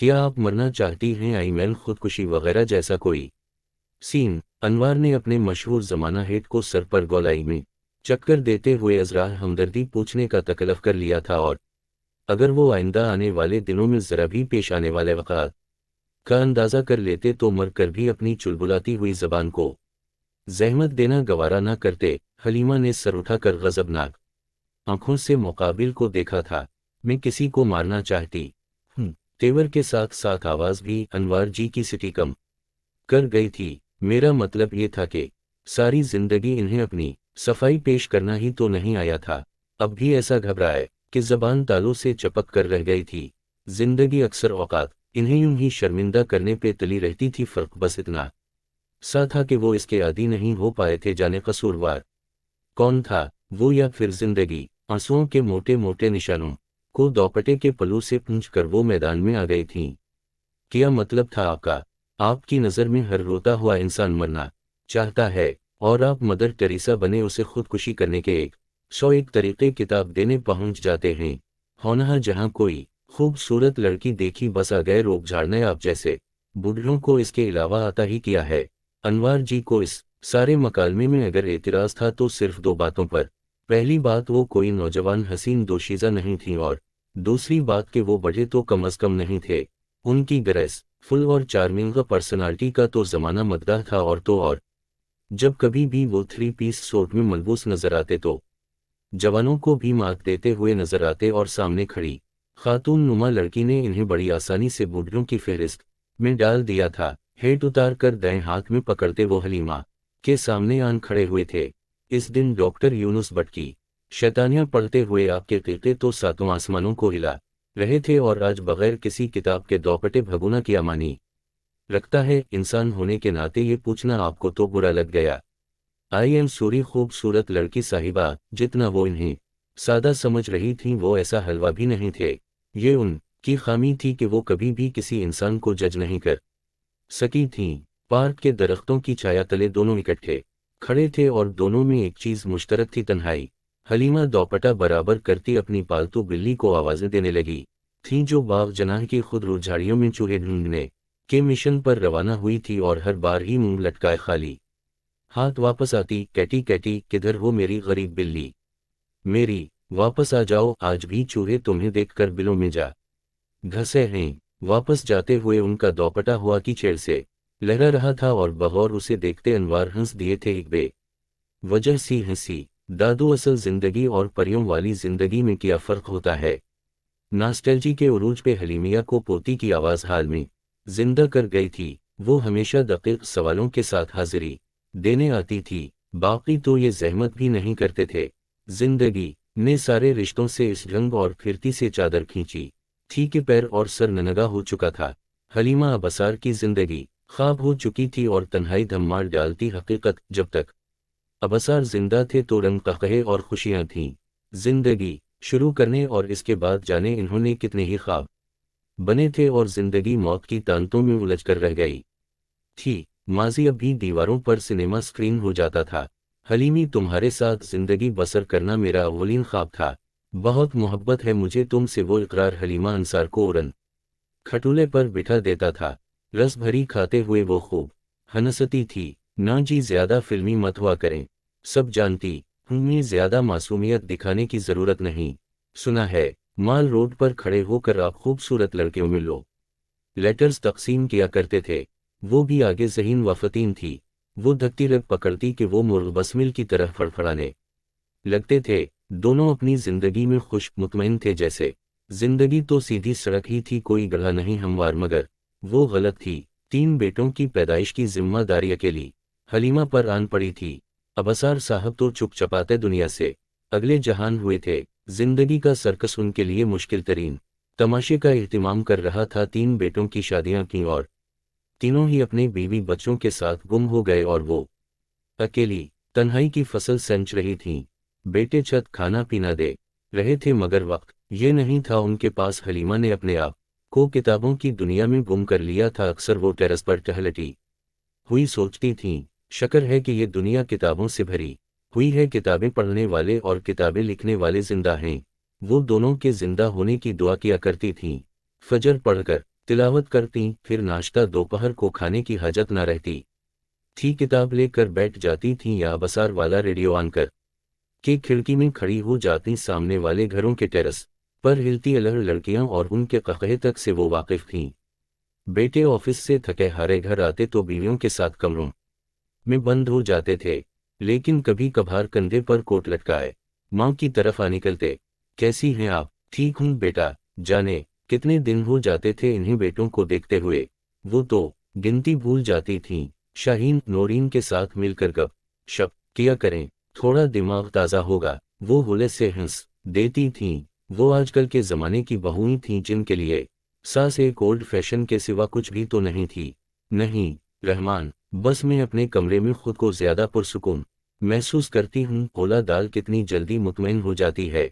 کیا آپ مرنا چاہتی ہیں؟ ای میل، خودکشی وغیرہ جیسا کوئی سین؟ انوار نے اپنے مشہور زمانہ ہیٹ کو سر پر گولائی میں چکر دیتے ہوئے ازراء ہمدردی پوچھنے کا تکلف کر لیا تھا، اور اگر وہ آئندہ آنے والے دنوں میں ذرا بھی پیش آنے والے واقعات کا اندازہ کر لیتے تو مر کر بھی اپنی چلبلاتی ہوئی زبان کو زحمت دینا گوارا نہ کرتے۔ حلیمہ نے سر اٹھا کر غضبناک آنکھوں سے مقابل کو دیکھا تھا۔ میں کسی کو مارنا چاہتی ہوں، تیور کے ساتھ ساتھ آواز بھی انوار جی کی سٹی کم کر گئی تھی۔ میرا مطلب یہ تھا کہ ساری زندگی انہیں اپنی صفائی پیش کرنا ہی تو نہیں آیا تھا، اب بھی ایسا گھبرائے کہ زبان تالوں سے چپک کر رہ گئی تھی۔ زندگی اکثر اوقات انہیں یوں ہی شرمندہ کرنے پہ تلی رہتی تھی، فرق بس اتنا سا تھا کہ وہ اس کے عادی نہیں ہو پائے تھے۔ جانے قصوروار کون تھا، وہ یا پھر زندگی؟ آنسوؤں کے موٹے موٹے نشانوں کو دوپٹے کے پلو سے پونچھ کر وہ میدان میں آ گئی تھیں۔ کیا مطلب تھا آپ کا؟ آپ کی نظر میں ہر روتا ہوا انسان مرنا چاہتا ہے، اور آپ مدر ٹریسا بنے اسے خودکشی کرنے کے 101 طریقے کتاب دینے پہنچ جاتے ہیں۔ ہونہا جہاں کوئی خوبصورت لڑکی دیکھی بس آ گئے روک جھاڑنے۔ آپ جیسے بوڑھوں کو اس کے علاوہ آتا ہی کیا ہے؟ انوار جی کو اس سارے مکالمے میں اگر اعتراض تھا تو صرف دو باتوں پر۔ پہلی بات، وہ کوئی نوجوان حسین دوشیزہ نہیں تھی، اور دوسری بات کہ وہ بڑے تو کم از کم نہیں تھے۔ ان کی گریس فل اور چارمنگ پرسنالٹی کا تو زمانہ مداح تھا، اور تو اور جب کبھی بھی وہ 3 پیس سوٹ میں ملبوس نظر آتے تو جوانوں کو بھی مات دیتے ہوئے نظر آتے، اور سامنے کھڑی خاتون نما لڑکی نے انہیں بڑی آسانی سے بوڑھوں کی فہرست میں ڈال دیا تھا۔ ہیٹ اتار کر دائیں ہاتھ میں پکڑتے وہ حلیمہ کے سامنے آن کھڑے ہوئے تھے۔ اس دن ڈاکٹر یونس بٹ کی شیطانیاں پڑھتے ہوئے آپ کے قیقے تو ساتوں آسمانوں کو ہلا رہے تھے، اور آج بغیر کسی کتاب کے دوپٹے بھگونا کیا معنی رکھتا ہے؟ انسان ہونے کے ناطے یہ پوچھنا آپ کو تو برا لگ گیا؟ آئی ایم سوری خوبصورت لڑکی صاحبہ، جتنا وہ انہیں سادہ سمجھ رہی تھیں وہ ایسا حلوہ بھی نہیں تھے۔ یہ ان کی خامی تھی کہ وہ کبھی بھی کسی انسان کو جج نہیں کر سکی تھیں۔ پارک کے درختوں کی چھایا تلے دونوں اکٹھے کھڑے تھے، اور دونوں میں ایک چیز مشترک تھی، تنہائی۔ حلیمہ دوپٹہ برابر کرتی اپنی پالتو بلی کو آوازیں دینے لگی تھیں، جو باغ جناح کی خودرو جھاڑیوں میں چوہے ڈھونڈنے کے مشن پر روانہ ہوئی تھی، اور ہر بار ہی منہ لٹکائے خالی ہاتھ واپس آتی۔ کیٹی کیٹی، کدھر ہو میری غریب بلی میری؟ واپس آ جاؤ، آج بھی چوہے تمہیں دیکھ کر بلوں میں جا گھسے ہیں۔ واپس جاتے ہوئے ان کا دوپٹہ ہوا کی چھیڑ سے لہرا رہا تھا، اور بغور اسے دیکھتے انوار ہنس دیے تھے، ایک بے وجہ سی ہنسی۔ دادو، اصل زندگی اور پریوں والی زندگی میں کیا فرق ہوتا ہے؟ ناسٹیلجی کے عروج پہ حلیمیہ کو پوتی کی آواز حال میں زندہ کر گئی تھی۔ وہ ہمیشہ دقیق سوالوں کے ساتھ حاضری دینے آتی تھی، باقی تو یہ زحمت بھی نہیں کرتے تھے۔ زندگی نے سارے رشتوں سے اس جنگ اور پھرتی سے چادر کھینچی تھی کہ پیر اور سر ننگا ہو چکا تھا۔ حلیمہ ابصار کی زندگی خواب ہو چکی تھی، اور تنہائی دھم مار ڈالتی حقیقت۔ جب تک ابصار زندہ تھے تو رنگ قہقہے اور خوشیاں تھیں۔ زندگی شروع کرنے اور اس کے بعد جانے انہوں نے کتنے ہی خواب بنے تھے، اور زندگی موت کی تانتوں میں الجھ کر رہ گئی تھی۔ ماضی اب بھی دیواروں پر سنیما سکرین ہو جاتا تھا۔ حلیمی، تمہارے ساتھ زندگی بسر کرنا میرا اولین خواب تھا، بہت محبت ہے مجھے تم سے، وہ اقرار حلیمہ انصار کو اورن کھٹولے پر بٹھا دیتا تھا۔ رس بھری کھاتے ہوئے وہ خوب ہنستی تھی۔ نا جی، زیادہ فلمی مت ہوا کریں، سب جانتی ہوں میں زیادہ معصومیت دکھانے کی ضرورت نہیں۔ سنا ہے مال روڈ پر کھڑے ہو کر آپ خوبصورت لڑکیوں میں لو لیٹرز تقسیم کیا کرتے تھے؟ وہ بھی آگے ذہین و فطین تھی۔ وہ دھکتی رگ پکڑتی کہ وہ مرغ بسمل کی طرح فڑفڑانے لگتے تھے۔ دونوں اپنی زندگی میں خوش مطمئن تھے، جیسے زندگی تو سیدھی سڑک ہی تھی، کوئی گڑھا نہیں ہموار، مگر وہ غلط تھی۔ 3 بیٹوں کی پیدائش کی ذمہ داری اکیلی حلیمہ پر آن پڑی تھی۔ ابصار صاحب تو چپ چپاتے دنیا سے اگلے جہان ہوئے تھے۔ زندگی کا سرکس ان کے لیے مشکل ترین تماشے کا اہتمام کر رہا تھا۔ 3 بیٹوں کی شادیاں کیں، اور تینوں ہی اپنے بیوی بچوں کے ساتھ گم ہو گئے، اور وہ اکیلی تنہائی کی فصل سینچ رہی تھیں۔ بیٹے چھت کھانا پینا دے رہے تھے، مگر وقت یہ نہیں تھا ان کے پاس۔ حلیمہ نے اپنے آپ کو کتابوں کی دنیا میں گم کر لیا تھا۔ اکثر وہ ٹیرس پر ٹہلتی ہوئی سوچتی تھیں، شکر ہے کہ یہ دنیا کتابوں سے بھری ہوئی ہے، کتابیں پڑھنے والے اور کتابیں لکھنے والے زندہ ہیں۔ وہ دونوں کے زندہ ہونے کی دعا کیا کرتی تھیں۔ فجر پڑھ کر तिलावत करती, फिर नाश्ता दोपहर को खाने की हाजत न रहती थी, किताब लेकर बैठ जाती थीं या बसार वाला रेडियो ऑन कर के खिड़की में खड़ी हो जाती। सामने वाले घरों के टेरेस पर हिलती अलग लड़कियां और उनके कक़हे तक से वो वाकिफ थीं। बेटे ऑफिस से थके हारे घर आते तो बीवियों के साथ कमरों में बंद हो जाते थे, लेकिन कभी कभार कंधे पर कोट लटकाए माँ की तरफ आ निकलते। कैसी हैं आप? ठीक हूँ बेटा। जाने कितने दिन हो जाते थे इन्हीं बेटों को देखते हुए। वो तो गिनती भूल जाती थीं। शाहीन नौरीन के साथ मिलकर गप शप किया करें, थोड़ा दिमाग ताज़ा होगा। वो हुले से हंस देती थीं। वो आजकल के ज़माने की बहुएं थीं जिनके लिए सास एक ओल्ड फैशन के सिवा कुछ भी तो नहीं थी। नहीं रहमान, बस मैं अपने कमरे में खुद को ज़्यादा पुरसुकून महसूस करती हूँ। ओला दाल कितनी जल्दी मुतमईन हो जाती है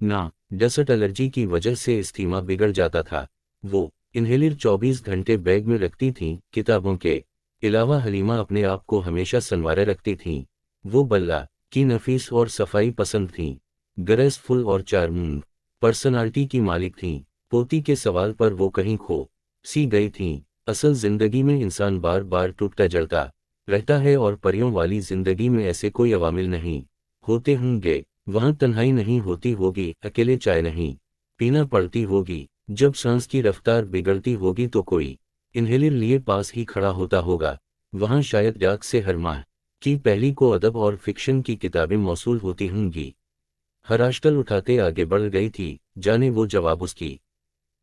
ना। डसट एलर्जी की वजह से इस्तीमा बिगड़ जाता था। वो इन्हेलर 24 घंटे बैग में रखती थीं। किताबों के अलावा हलीमा अपने आप को हमेशा संवारे रखती थीं। वो बल्ला की नफीस और सफाई पसंद थीं, ग्रेसफुल और चार्मिंग पर्सनालिटी की मालिक थीं। पोती के सवाल पर वो कहीं खो सी गई थीं। असल जिंदगी में इंसान बार बार टूटता जलता रहता है और परियों वाली जिंदगी में ऐसे कोई अवामिल नहीं होते होंगे। वहां तन्हाई नहीं होती होगी, अकेले चाय नहीं पीना पड़ती होगी। जब सांस की रफ्तार बिगड़ती होगी तो कोई इन्हेलर लिए पास ही खड़ा होता होगा। वहां शायद डाक से हर माह की पहली को अदब और फिक्शन की किताबें मौसूल होती होंगी। हर आजकल उठाते आगे बढ़ गई थी। जाने वो जवाब उसकी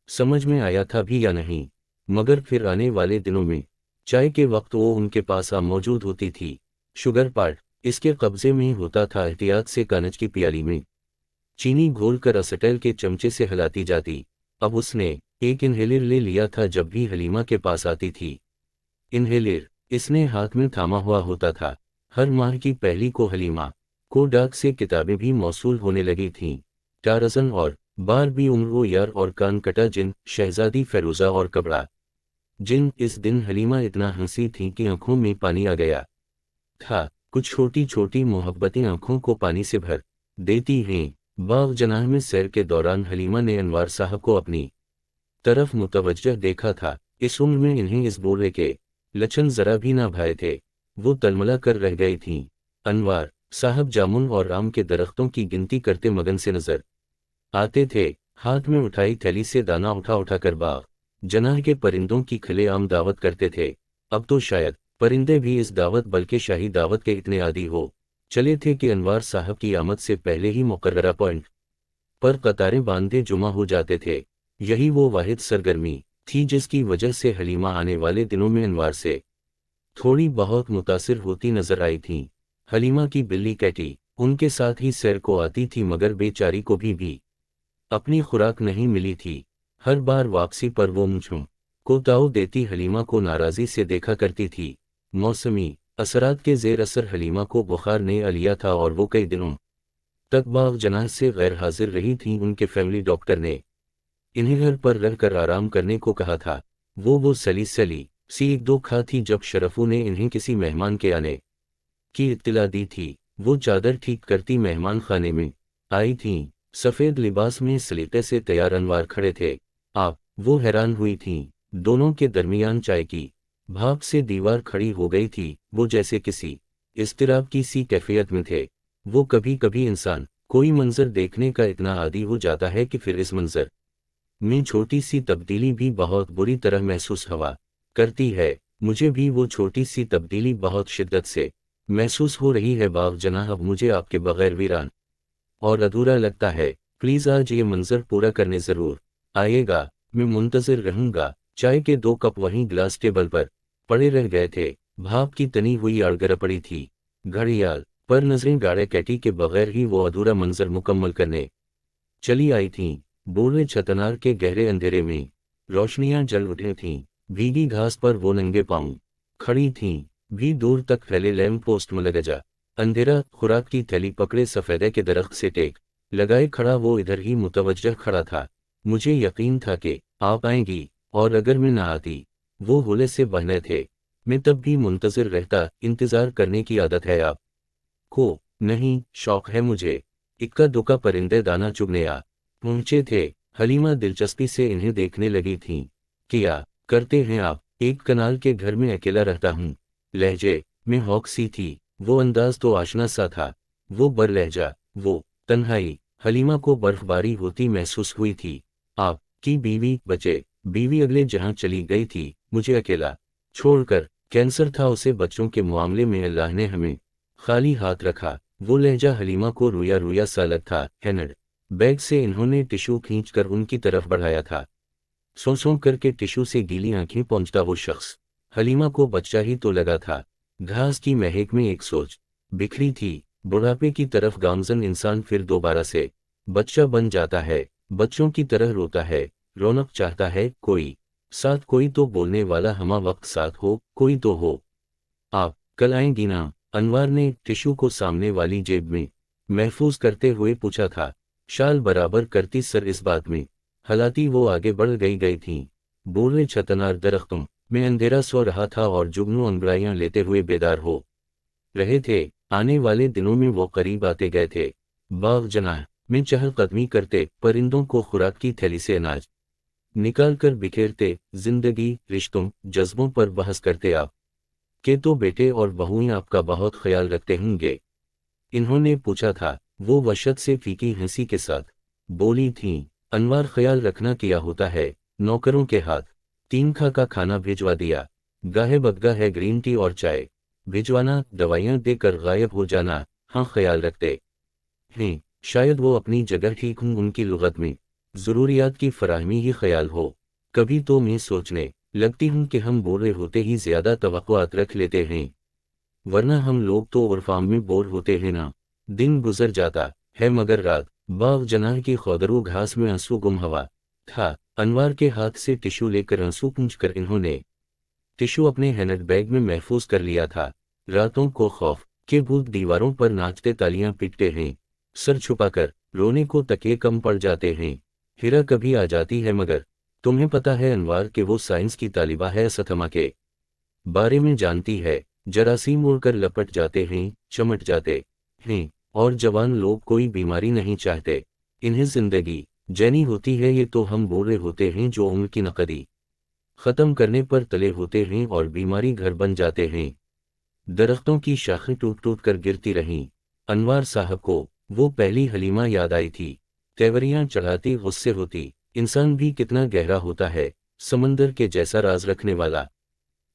समझ में आया था भी या नहीं, मगर फिर आने वाले दिनों में चाय के वक्त वो उनके पास आ मौजूद होती थी। शुगर पार्ट इसके कब्जे में ही होता था। एहतियात से कानज की प्याली में चीनी घोलकर असटल के चमचे से हिलाती जाती। अब उसने एक इन्हेलर ले लिया था जब भी हलीमा के पास आती थी। इन्हेलर इसने हाथ में थामा हुआ होता था। हर माह की पहली को हलीमा को डाक से किताबें भी मौसूल होने लगी थीं। टारजन और बारबी, उम्र यार और कान कटा जिन, शहजादी फेरुजा और कबड़ा जिन। इस दिन हलीमा इतना हंसी थी कि आंखों में पानी आ गया था। कुछ छोटी छोटी मोहब्बतें आंखों को पानी से भर देती हैं। बाग जनाह में सैर के दौरान हलीमा ने अनवार साहब को अपनी तरफ मुतवज्जह देखा था। इस उम्र में इन्हें इस बोले के लक्षण जरा भी ना भाए थे। वो तलमला कर रह गई थीं। अनवार साहब जामुन और आम के दरख्तों की गिनती करते मगन से नजर आते थे। हाथ में उठाई थैली से दाना उठा उठा कर बाग जनाह के परिंदों की खुलेआम दावत करते थे। अब तो शायद परिंदे भी इस दावत बल्कि शाही दावत के इतने आदी हो चले थे कि अनवार साहब की आमद से पहले ही मुकर्ररा पॉइंट पर कतारें बांधे जुमा हो जाते थे। यही वो वाहिद सरगर्मी थी जिसकी वजह से हलीमा आने वाले दिनों में अनवार से थोड़ी बहुत मुतासिर होती नजर आई थीं। हलीमा की बिल्ली कैटी उनके साथ ही सैर को आती थी, मगर बेचारी को भी अपनी खुराक नहीं मिली थी। हर बार वापसी पर वो मुझों को ताव देती हलीमा को नाराज़ी से देखा करती थी। मौसमी असरात के ज़ेर असर हलीमा को बुखार ने आ लिया था और वो कई दिनों तक बाग जनाह से गैर हाजिर रही थीं। उनके फैमिली डॉक्टर ने इन्हें घर पर रहकर आराम करने को कहा था। वो सली सी एक दो खा थी जब शरफू ने इन्हें किसी मेहमान के आने की इत्तला दी थी। वो चादर ठीक करती मेहमान खाने में आई थीं। सफ़ेद लिबास में सलीके से तैयार अनवार खड़े थे। आप वो हैरान हुई थीं। दोनों के दरमियान चाय की भाप से दीवार खड़ी हो गई थी। वो जैसे किसी इज़्तिराब की सी कैफियत में थे। वो कभी कभी इंसान कोई मंजर देखने का इतना आदी हो जाता है कि फिर इस मंजर में छोटी सी तब्दीली भी बहुत बुरी तरह महसूस हवा करती है। मुझे भी वो छोटी सी तब्दीली बहुत शिद्दत से महसूस हो रही है बाग जनाह। अब मुझे आपके बगैर वीरान और अधूरा लगता है। प्लीज़ आज ये मंजर पूरा करने ज़रूर आइएगा। मैं मुंतज़िर रहूँगा। चाय के 2 कप वहीं ग्लास टेबल पर पड़े रह गए थे। भाप की तनी हुई आड़गर पड़ी थी। घड़ियाल पर नजरें गाड़े कैटी के बगैर ही वो अधूरा मंजर मुकम्मल करने चली आई थीं। बूढ़े छतनार के गहरे अंधेरे में रोशनियां जल उठी थीं। भीगी घास पर वो नंगे पांव खड़ी थीं। भी दूर तक फैले लैंप पोस्ट में लगा अंधेरा। खुराक की थैली पकड़े सफेदे के दरख्त से टेक लगाए खड़ा वो इधर ही मुतवज्जह खड़ा था। मुझे यकीन था कि आप आएंगी, और अगर मैं ना आती। वो होले से बहने थे। मैं तब भी मुंतज़िर रहता। इंतज़ार करने की आदत है आप को? नहीं, शौक है मुझे। इक्का दुक्का परिंदे दाना चुगने आ पहुंचे थे। हलीमा दिलचस्पी से इन्हें देखने लगी थीं। किया करते हैं आप? एक कनाल के घर में अकेला रहता हूँ। लहजे में हौक सी थी, वो अंदाज तो आशना सा था, वो बर लहजा, वो तन्हाई। हलीमा को बर्फबारी होती महसूस हुई थी। आप की बीवी, बचे? बीवी अगले जहां चली गई थी, मुझे अकेला छोड़कर। कैंसर था उसे, बच्चों के मामले में अल्लाह ने हमें खाली हाथ रखा। वो लहजा हलीमा को रोया रोया सा लगता। हैंड बैग से इन्होंने टिश्यू खींचकर उनकी तरफ बढ़ाया था। सौ सौ करके टिश्यू से गीली आंखें पहुंचता वो शख्स। हलीमा को बच्चा ही तो लगा था। घास की महक में एक सोच बिखरी थी। बुढ़ापे की तरफ गामजन इंसान फिर दोबारा से बच्चा बन जाता है, बच्चों की तरह रोता है, रौनक चाहता है, कोई साथ, कोई तो बोलने वाला हमा वक्त साथ हो, कोई तो हो। आप कल आएंगी ना? अनवर ने टिश्यू को सामने वाली जेब में महफूज करते हुए पूछा था। शाल बराबर करती सर इस बात में हलाती वो आगे बढ़ गई थीं। बोले छतनार दरख्तों में अंधेरा सो रहा था और जुगनू अंगड़ाइयां लेते हुए बेदार हो रहे थे। आने वाले दिनों में वो करीब आते गए थे। बाग जनाह में चहलकदमी करते, परिंदों को खुराक की थैली से अनाज निकाल कर बिखेरते, जिंदगी, रिश्तों, जज्बों पर बहस करते। आप के तो बेटे और बहुएं आपका बहुत ख्याल रखते होंगे? इन्होंने पूछा था। वो वशत से फीकी हंसी के साथ बोली थीं। अनवर, ख्याल रखना क्या होता है? नौकरों के हाथ 3 का खाना भिजवा दिया, गाहे बदगा है ग्रीन टी और चाय भिजवाना, दवाइयां देकर गायब हो जाना। हाँ, ख्याल रखते हैं। शायद वो अपनी जगह ठीक हूँ, उनकी लुगत में ज़रूरियात की फराहमी ही ख्याल हो। कभी तो मैं सोचने लगती हूँ कि हम बोरे होते ही ज़्यादा तवक्कुआत रख लेते हैं, वरना हम लोग तो उर्फाम में बोर होते हैं ना। दिन गुजर जाता है मगर रात। बाग जनाह की खौदरू घास में आंसू गुम हवा था। अनवर के हाथ से टिश्यू लेकर आंसू पूंछकर इन्होंने टिश्यू अपने हैंड बैग में महफूज कर लिया था। रातों को खौफ के भूत दीवारों पर नाचते, तालियां पीटते हैं, सर छुपाकर रोने को तकिए कम पड़ जाते हैं। हिरा कभी आ जाती है, मगर तुम्हें पता है अनवर कि वो साइंस की तालिबा है, सथमा के बारे में जानती है। जरासीम उड़कर लपट जाते हैं, चमट जाते हैं, और जवान लोग कोई बीमारी नहीं चाहते। इन्हें जिंदगी जैनी होती है, ये तो हम बोरे होते हैं जो उम्र की नकदी खत्म करने पर तले होते हैं और बीमारी घर बन जाते हैं। दरख्तों की शाखें टूट टूट कर गिरती रहीं। अनवर साहब को वो पहली हलीमा याद आई थी। तेवरियां चढ़ाती, गुस्से होती। इंसान भी कितना गहरा होता है, समंदर के जैसा राज रखने वाला।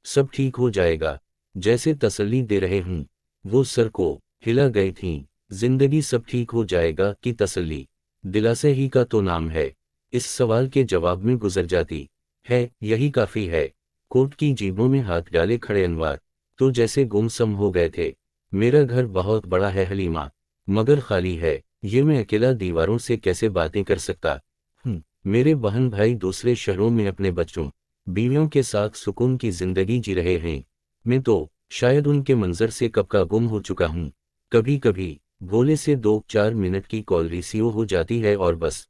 सब ठीक हो जाएगा, जैसे तसल्ली दे रहे हूं। वो सर को हिला गई थीं। जिंदगी सब ठीक हो जाएगा की तसल्ली दिलासे ही का तो नाम है। इस सवाल के जवाब में गुजर जाती है, यही काफी है। कोट की जेबों में हाथ डाले खड़े अनवर तो जैसे गुमसम हो गए थे। मेरा घर बहुत बड़ा है हलीमा, मगर खाली है। ये मैं अकेला दीवारों से कैसे बातें कर सकता हूँ? मेरे बहन भाई दूसरे शहरों में अपने बच्चों बीवियों के साथ सुकून की जिंदगी जी रहे हैं। मैं तो शायद उनके मंजर से कब का गुम हो चुका हूँ। कभी कभी भोले से 2-4 मिनट की कॉल रिसीव हो जाती है और बस,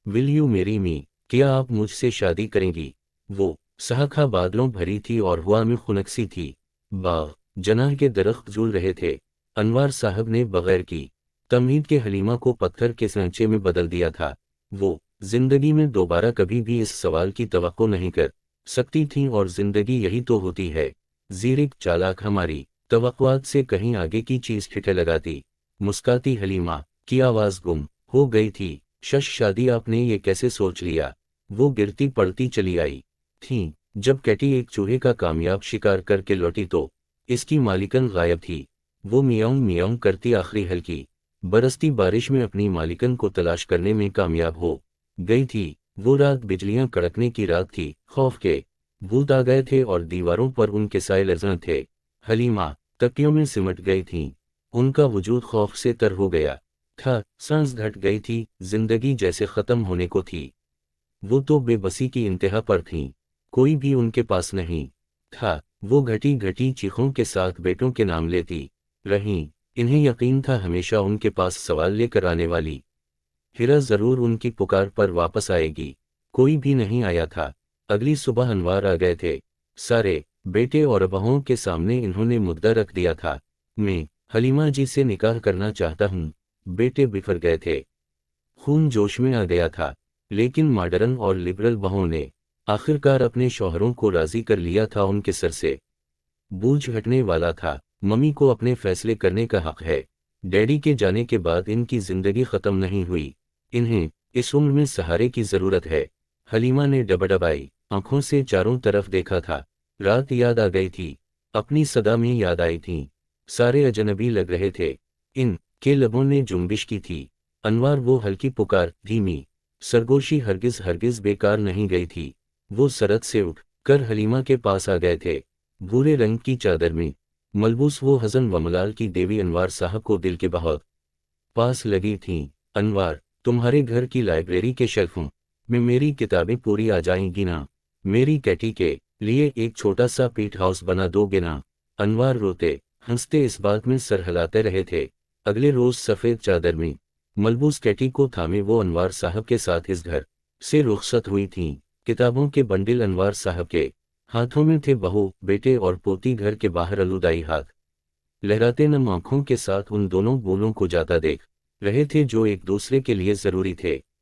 विल यू मेरी मी? क्या आप मुझसे शादी करेंगी? वो सहखा बादलों भरी थी और हवा में खुनकसी थी। बाग जनाह के दरख्त झूल रहे थे। अनवर साहब ने बगैर की तमहीद के हलीमा को पत्थर के सांचे में बदल दिया था। वो जिंदगी में दोबारा कभी भी इस सवाल की तवक्को नहीं कर सकती थीं, और जिंदगी यही तो होती है, ज़ीरिक, चालाक, हमारी तवक्कुआत से कहीं आगे की चीज ठिठे लगाती। मुस्काती हलीमा की आवाज गुम हो गई थी। शश, शादी आपने ये कैसे सोच लिया? वो गिरती पड़ती चली आई थी। जब कैटी एक चूहे का कामयाब शिकार करके लौटी तो इसकी मालिकन गायब थी। वो मियाऊं मियाऊं करती आखिरी हल्की बरसती बारिश में अपनी मालिकन को तलाश करने में कामयाब हो गई थी। वो रात बिजलियां कड़कने की रात थी। खौफ के भूत आ गए थे और दीवारों पर उनके साए लर्ज़ां थे। हलीमा तकियों में सिमट गई थीं। उनका वजूद खौफ से तर हो गया था। सांस घट गई थी, जिंदगी जैसे खत्म होने को थी। वो तो बेबसी की इंतहा पर थीं, कोई भी उनके पास नहीं था। वो घटी घटी चीखों के साथ बेटों के नाम लेती रहीं। इन्हें यकीन था हमेशा उनके पास सवाल लेकर आने वाली हिरा जरूर उनकी पुकार पर वापस आएगी। कोई भी नहीं आया था। अगली सुबह अनवर आ गए थे। सारे बेटे और बहुओं के सामने इन्होंने मुद्दा रख दिया था। मैं हलीमा जी से निकाह करना चाहता हूँ। बेटे बिफर गए थे, खून जोश में आ गया था। लेकिन मॉडर्न और लिबरल बहुओं ने आखिरकार अपने शौहरों को राजी कर लिया था, उनके सर से बोझ हटने वाला था। मम्मी को अपने फैसले करने का हक है। डैडी के जाने के बाद इनकी जिंदगी खत्म नहीं हुई, इन्हें इस उम्र में सहारे की जरूरत है। हलीमा ने डबडबाई आंखों से चारों तरफ देखा था। रात याद आ गई थी, अपनी सदा में याद आई थी। सारे अजनबी लग रहे थे। इन के लबों ने जुम्बिश की थी। अनवार, वो हल्की पुकार, धीमी सरगोशी हरगिज हरगिज बेकार नहीं गई थी। वो सरत से उठ कर हलीमा के पास आ गए थे। भूरे रंग की चादर में मलबूस वो हसन व मलाल की देवी अनवार साहब को दिल के बहुत पास लगी थीं। अनवार, तुम्हारे घर की लाइब्रेरी के शेल्फों में मेरी किताबें पूरी आ जाएंगी ना? मेरी कैटी के लिए एक छोटा सा पीट हाउस बना दोगे ना? अनवार रोते हंसते इस बात में सर हिलाते रहे थे। अगले रोज सफ़ेद चादर में मलबूस कैटी को थामे वो अनवार साहब के साथ इस घर से रुखसत हुई थीं। किताबों के बंडिल अनवार साहब के हाथों में थे। बहू बेटे और पोती घर के बाहर अलुदाई हाथ लहराते नम आंखों के साथ उन दोनों बोलों को जाता देख रहे थे जो एक दूसरे के लिए जरूरी थे।